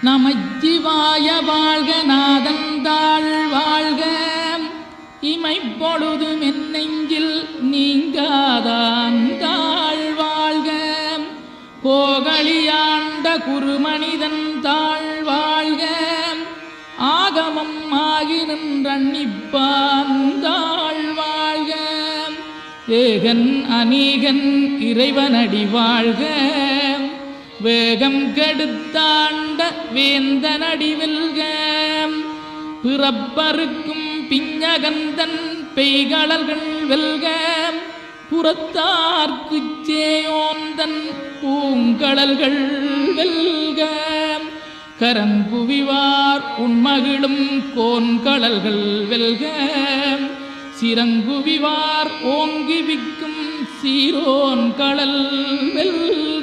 நமச்சிவாய வாழ்க நாதந்தாள் வாழ்க இமைப்பொழுது மென்னெஞ்சில் நீங்காதாந்தாள் வாழ்க கோகலியாண்ட குருமனிதன் தாழ் வாழ்க ஆகமம் ஆகி நின்றன்னிப்பாந்தாள் வாழ்க ஏகன் அநீகன் இறைவனடி வாழ்க வேகம் கெடுத்தாண்ட வேந்தனடி வெல்க பிறப்பருக்கும் பிஞகந்தன் பெய்களர்கள் வெல்க புறத்தார்க்குச் சேயோந்தன் பூங்கடல்கள் வெல்க கரங்குவிவார் உண்மகிழும் கோன்கடல்கள் வெல்க சிறங்குவிவார் ஓங்கி விக்கும் சீரோன் கடல் வெல்க.